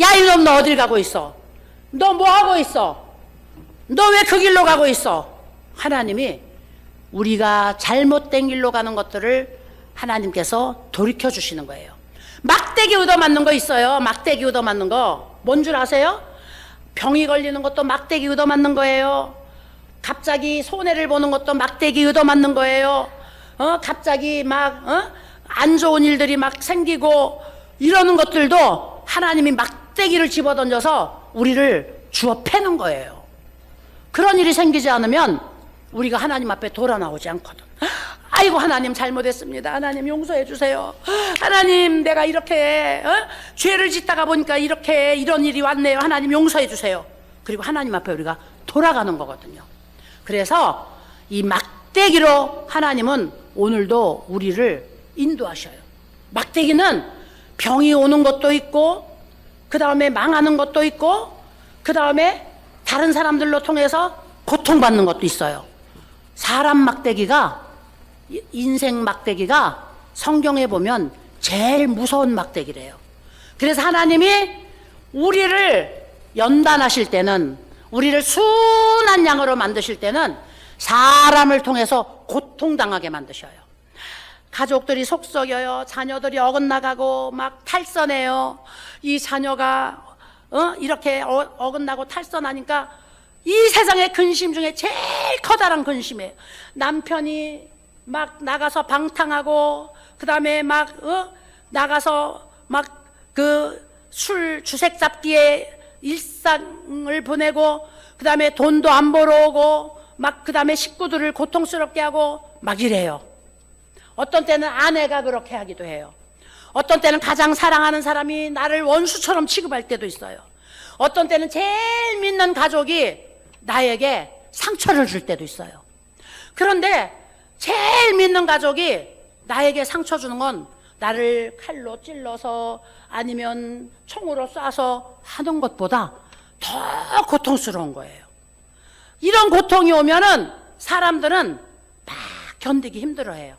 야 이놈 너 어딜 가고 있어? 너 뭐 하고 있어? 너 왜 그 길로 가고 있어? 하나님이 우리가 잘못된 길로 가는 것들을 하나님께서 돌이켜 주시는 거예요. 막대기 얻어맞는 거 있어요. 막대기 얻어맞는 거 뭔 줄 아세요? 병이 걸리는 것도 막대기 얻어맞는 거예요. 갑자기 손해를 보는 것도 막대기 얻어맞는 거예요. 갑자기 막 안 좋은 일들이 막 생기고 이러는 것들도 하나님이 막대기를 집어던져서 우리를 주워 패는 거예요. 그런 일이 생기지 않으면 우리가 하나님 앞에 돌아 나오지 않거든. 아이고 하나님 잘못했습니다. 하나님 용서해 주세요. 하나님 내가 이렇게 죄를 짓다가 보니까 이렇게 이런 일이 왔네요. 하나님 용서해 주세요. 그리고 하나님 앞에 우리가 돌아가는 거거든요. 그래서 이 막대기로 하나님은 오늘도 우리를 인도하셔요. 막대기는 병이 오는 것도 있고, 그 다음에 망하는 것도 있고, 그 다음에 다른 사람들로 통해서 고통받는 것도 있어요. 사람 막대기가, 인생 막대기가 성경에 보면 제일 무서운 막대기래요. 그래서 하나님이 우리를 연단하실 때는, 우리를 순한 양으로 만드실 때는 사람을 통해서 고통당하게 만드셔요. 가족들이 속썩여요. 자녀들이 어긋나가고 막 탈선해요. 이 자녀가 이렇게 어긋나고 탈선하니까 이 세상의 근심 중에 제일 커다란 근심이에요. 남편이 막 나가서 방탕하고, 그 다음에 막 나가서 막 그 술 주색 잡기에 일상을 보내고, 그 다음에 돈도 안 벌어오고, 막 그 다음에 식구들을 고통스럽게 하고 막 이래요. 어떤 때는 아내가 그렇게 하기도 해요. 어떤 때는 가장 사랑하는 사람이 나를 원수처럼 취급할 때도 있어요. 어떤 때는 제일 믿는 가족이 나에게 상처를 줄 때도 있어요. 그런데 제일 믿는 가족이 나에게 상처 주는 건 나를 칼로 찔러서 아니면 총으로 쏴서 하는 것보다 더 고통스러운 거예요. 이런 고통이 오면은 사람들은 막 견디기 힘들어해요.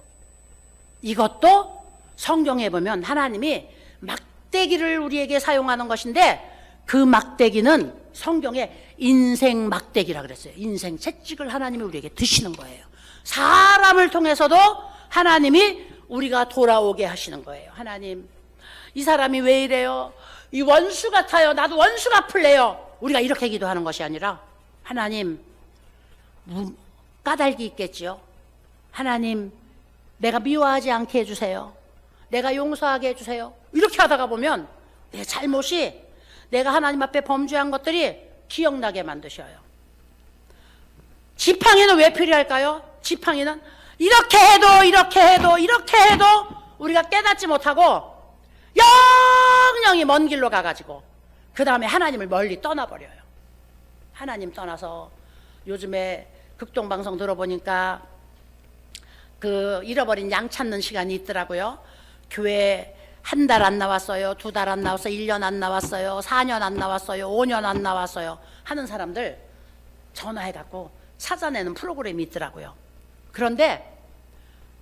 이것도 성경에 보면 하나님이 막대기를 우리에게 사용하는 것인데, 그 막대기는 성경에 인생 막대기라 그랬어요. 인생 채찍을 하나님이 우리에게 드시는 거예요. 사람을 통해서도 하나님이 우리가 돌아오게 하시는 거예요. 하나님, 이 사람이 왜 이래요? 이 원수 같아요. 나도 원수 갚을래요. 우리가 이렇게 기도하는 것이 아니라 하나님, 까닭이 있겠지요. 하나님, 내가 미워하지 않게 해주세요. 내가 용서하게 해주세요. 이렇게 하다가 보면 내 잘못이, 내가 하나님 앞에 범죄한 것들이 기억나게 만드셔요. 지팡이는 왜 필요할까요? 지팡이는 이렇게 해도 이렇게 해도 이렇게 해도 우리가 깨닫지 못하고 영영이 먼 길로 가가지고 그 다음에 하나님을 멀리 떠나버려요. 하나님 떠나서 요즘에 극동방송 들어보니까 그 잃어버린 양 찾는 시간이 있더라고요. 교회 한 달 안 나왔어요. 2달 안 나왔어요. 1년 안 나왔어요. 4년 안 나왔어요. 5년 안 나왔어요. 하는 사람들 전화해갖고 찾아내는 프로그램이 있더라고요. 그런데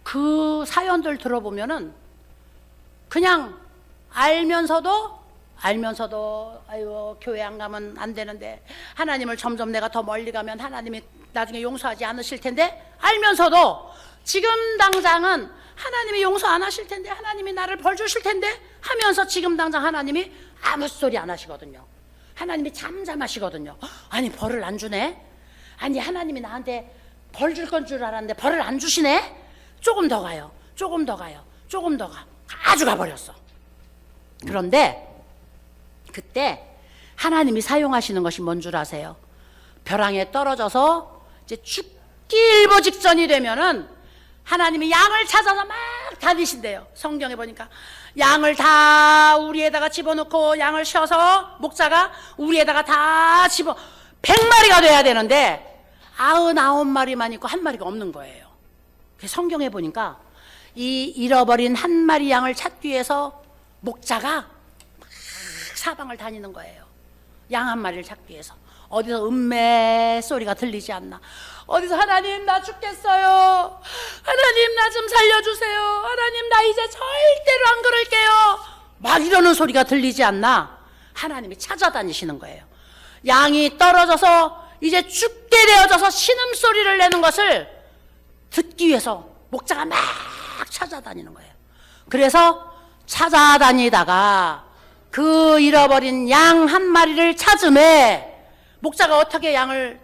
그 사연들 들어보면은 그냥 알면서도 아유 교회 안 가면 안 되는데, 하나님을 점점 내가 더 멀리 가면 하나님이 나중에 용서하지 않으실 텐데, 알면서도 지금 당장은 하나님이 용서 안 하실 텐데, 하나님이 나를 벌 주실 텐데 하면서 지금 당장 하나님이 아무 소리 안 하시거든요. 하나님이 잠잠하시거든요. 아니 벌을 안 주네? 아니 하나님이 나한테 벌 줄 건 줄 알았는데 벌을 안 주시네? 조금 더 가요. 조금 더 가요. 조금 더 가. 아주 가버렸어. 그런데 그때 하나님이 사용하시는 것이 뭔 줄 아세요? 벼랑에 떨어져서 이제 죽기 일보 직전이 되면은 하나님이 양을 찾아서 막 다니신대요. 성경에 보니까 양을 다 우리에다가 집어넣고, 양을 쉬어서 목자가 우리에다가 다 100마리가 돼야 되는데 99마리만 있고 1마리가 없는 거예요. 성경에 보니까 이 잃어버린 1마리 양을 찾기 위해서 목자가 막 사방을 다니는 거예요. 양 1마리를 찾기 위해서. 어디서 음매 소리가 들리지 않나, 어디서 하나님 나 죽겠어요, 하나님 나 좀 살려주세요, 하나님 나 이제 절대로 안 그럴게요, 막 이러는 소리가 들리지 않나 하나님이 찾아다니시는 거예요. 양이 떨어져서 이제 죽게 되어져서 신음소리를 내는 것을 듣기 위해서 목자가 막 찾아다니는 거예요. 그래서 찾아다니다가 그 잃어버린 양 1마리를 찾음에 목자가 어떻게 양을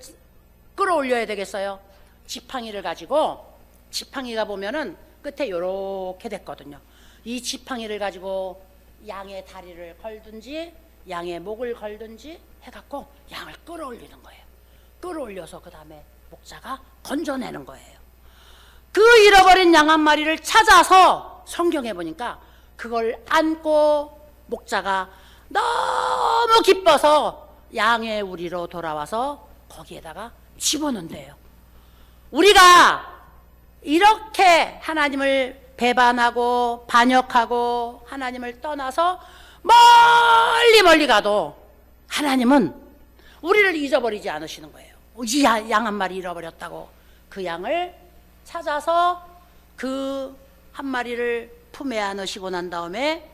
끌어올려야 되겠어요? 지팡이를 가지고, 지팡이가 보면은 끝에 요렇게 됐거든요. 이 지팡이를 가지고 양의 다리를 걸든지 양의 목을 걸든지 해갖고 양을 끌어올리는 거예요. 끌어올려서 그 다음에 목자가 건져내는 거예요. 그 잃어버린 양 1마리를 찾아서 성경에 보니까 그걸 안고 목자가 너무 기뻐서 양의 우리로 돌아와서 거기에다가 집어넣는데요. 우리가 이렇게 하나님을 배반하고 반역하고 하나님을 떠나서 멀리 멀리 가도 하나님은 우리를 잊어버리지 않으시는 거예요. 이 양 1마리 잃어버렸다고 그 양을 찾아서 그 1마리를 품에 안으시고 난 다음에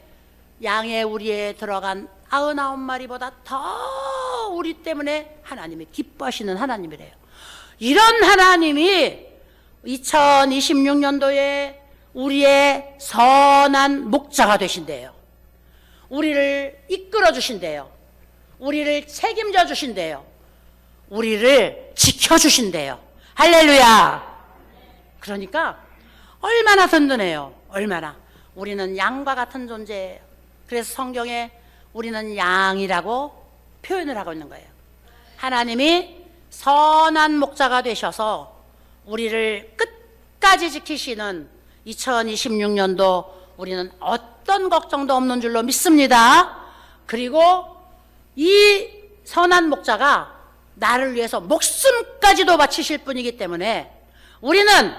양의 우리에 들어간 99마리보다 더 우리 때문에 하나님이 기뻐하시는 하나님이래요. 이런 하나님이 2026년도에 우리의 선한 목자가 되신대요. 우리를 이끌어 주신대요. 우리를 책임져 주신대요. 우리를 지켜 주신대요. 할렐루야. 그러니까 얼마나 든든해요. 얼마나. 우리는 양과 같은 존재예요. 그래서 성경에 우리는 양이라고 표현을 하고 있는 거예요. 하나님이 선한 목자가 되셔서 우리를 끝까지 지키시는 2026년도 우리는 어떤 걱정도 없는 줄로 믿습니다. 그리고 이 선한 목자가 나를 위해서 목숨까지도 바치실 분이기 때문에 우리는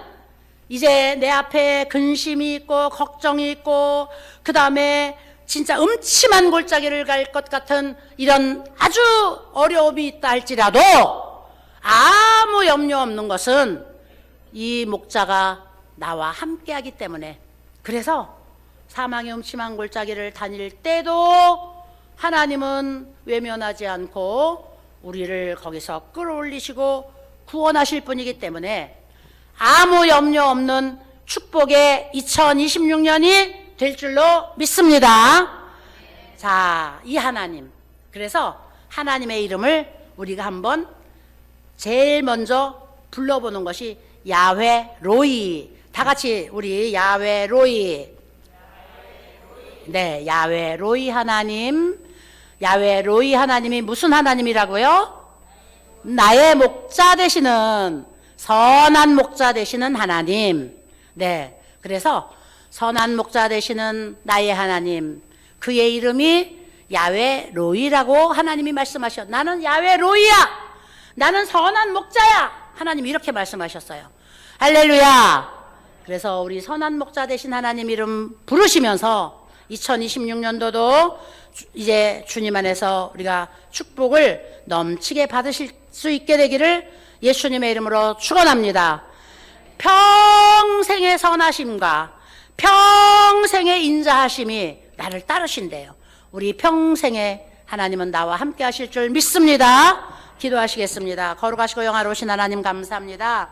이제 내 앞에 근심이 있고 걱정이 있고 그 다음에 진짜 음침한 골짜기를 갈 것 같은 이런 아주 어려움이 있다 할지라도 아무 염려 없는 것은 이 목자가 나와 함께하기 때문에, 그래서 사망의 음침한 골짜기를 다닐 때도 하나님은 외면하지 않고 우리를 거기서 끌어올리시고 구원하실 분이기 때문에 아무 염려 없는 축복의 2026년이 될 줄로 믿습니다. 자, 이 하나님, 그래서 하나님의 이름을 우리가 한번 제일 먼저 불러보는 것이 야훼 로이. 다 같이 우리 야훼 로이. 네, 야훼 로이 하나님. 야훼 로이 하나님이 무슨 하나님이라고요? 나의 목자 되시는, 선한 목자 되시는 하나님. 네, 그래서 선한 목자 되시는 나의 하나님, 그의 이름이 야훼 로이라고 하나님이 말씀하셨. 나는 야훼 로이야. 나는 선한 목자야. 하나님 이렇게 말씀하셨어요. 할렐루야. 그래서 우리 선한 목자 되신 하나님 이름 부르시면서 2026년도도 이제 주님 안에서 우리가 축복을 넘치게 받으실 수 있게 되기를 예수님의 이름으로 축원합니다. 평생의 선하심과 평생의 인자하심이 나를 따르신대요. 우리 평생에 하나님은 나와 함께 하실 줄 믿습니다. 기도하시겠습니다. 거룩하시고 영화로우신 하나님 감사합니다.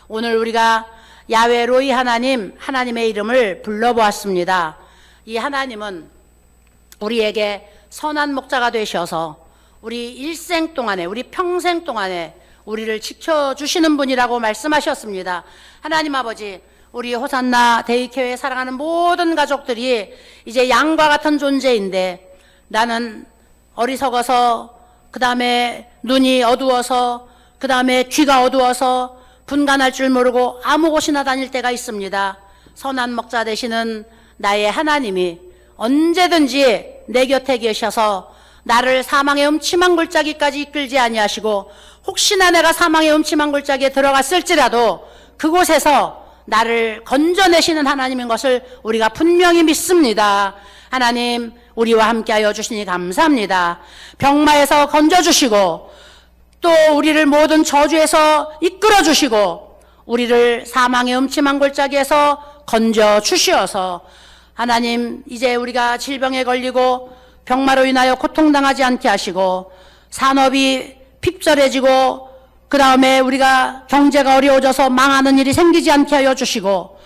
오늘 우리가 야훼 로이 하나님, 하나님의 이름을 불러보았습니다. 이 하나님은 우리에게 선한 목자가 되셔서 우리 일생 동안에, 우리 평생 동안에 우리를 지켜주시는 분이라고 말씀하셨습니다. 하나님 아버지, 우리 호산나 대의교회 사랑하는 모든 가족들이 이제 양과 같은 존재인데, 나는 어리석어서, 그 다음에 눈이 어두워서, 그 다음에 귀가 어두워서 분간할 줄 모르고 아무 곳이나 다닐 때가 있습니다. 선한 목자 되시는 나의 하나님이 언제든지 내 곁에 계셔서 나를 사망의 음침한 골짜기까지 이끌지 아니하시고, 혹시나 내가 사망의 음침한 골짜기에 들어갔을지라도 그곳에서 나를 건져내시는 하나님인 것을 우리가 분명히 믿습니다. 하나님, 우리와 함께하여 주시니 감사합니다. 병마에서 건져주시고, 또 우리를 모든 저주에서 이끌어주시고, 우리를 사망의 음침한 골짜기에서 건져주시어서, 하나님, 이제 우리가 질병에 걸리고 병마로 인하여 고통당하지 않게 하시고, 산업이 핍절해지고, 그 다음에 우리가 경제가 어려워져서 망하는 일이 생기지 않게 하여 주시고,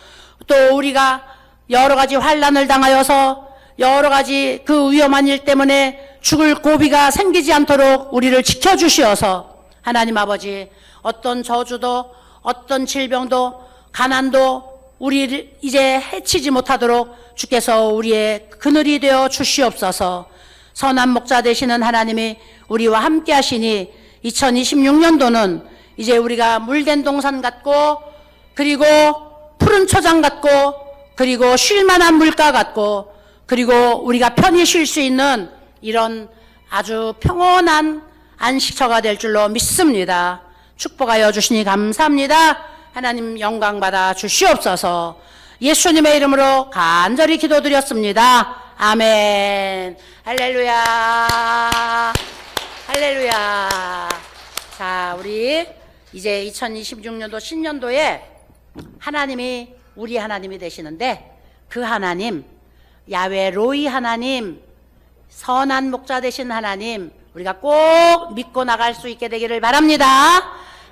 또 우리가 여러 가지 환난을 당하여서 여러 가지 그 위험한 일 때문에 죽을 고비가 생기지 않도록 우리를 지켜주시어서, 하나님 아버지, 어떤 저주도, 어떤 질병도, 가난도 우리를 이제 해치지 못하도록 주께서 우리의 그늘이 되어 주시옵소서. 선한 목자 되시는 하나님이 우리와 함께 하시니 2026년도는 이제 우리가 물된 동산 같고, 그리고 푸른 초장 같고, 그리고 쉴만한 물가 같고, 그리고 우리가 편히 쉴 수 있는 이런 아주 평온한 안식처가 될 줄로 믿습니다. 축복하여 주시니 감사합니다. 하나님 영광 받아 주시옵소서. 예수님의 이름으로 간절히 기도드렸습니다. 아멘. 할렐루야. 할렐루야. 자, 우리 이제 2026년도 신년도에 하나님이 우리 하나님이 되시는데, 그 하나님, 야훼 로이 하나님, 선한 목자 되신 하나님, 우리가 꼭 믿고 나갈 수 있게 되기를 바랍니다.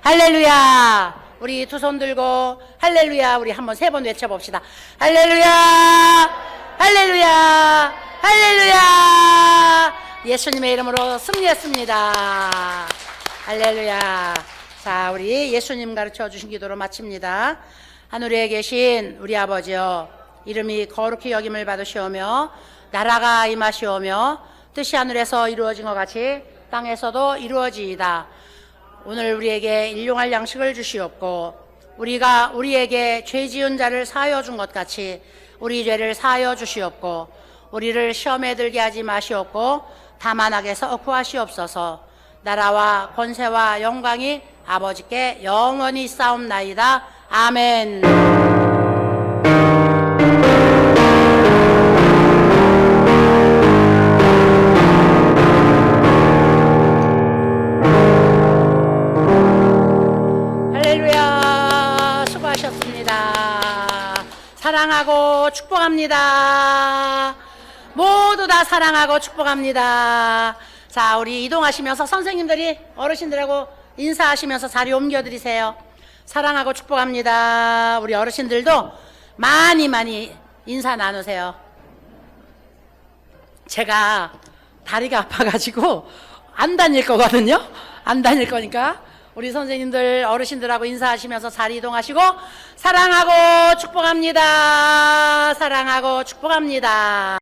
할렐루야. 우리 두 손 들고 할렐루야, 우리 한번 3번 외쳐봅시다. 할렐루야. 할렐루야. 할렐루야. 예수님의 이름으로 승리했습니다. 할렐루야. 자, 우리 예수님 가르쳐 주신 기도로 마칩니다. 하늘에 계신 우리 아버지여, 이름이 거룩히 여김을 받으시오며 나라가 임하시오며 뜻이 하늘에서 이루어진 것 같이 땅에서도 이루어지이다. 오늘 우리에게 일용할 양식을 주시옵고, 우리가 우리에게 죄 지은 자를 사하여 준 것 같이 우리 죄를 사하여 주시옵고, 우리를 시험에 들게 하지 마시옵고 다만 악에서 구하시옵소서. 나라와 권세와 영광이 아버지께 영원히 있사옵나이다. 아멘. 할렐루야. 수고하셨습니다. 사랑하고 축복합니다. 모두 다 사랑하고 축복합니다. 자, 우리 이동하시면서 선생님들이 어르신들하고 인사하시면서 자리 옮겨드리세요. 사랑하고 축복합니다. 우리 어르신들도 많이 인사 나누세요. 제가 다리가 아파가지고 안 다닐 거거든요. 안 다닐 거니까 우리 선생님들 어르신들하고 인사하시면서 자리 이동하시고 사랑하고 축복합니다. 사랑하고 축복합니다.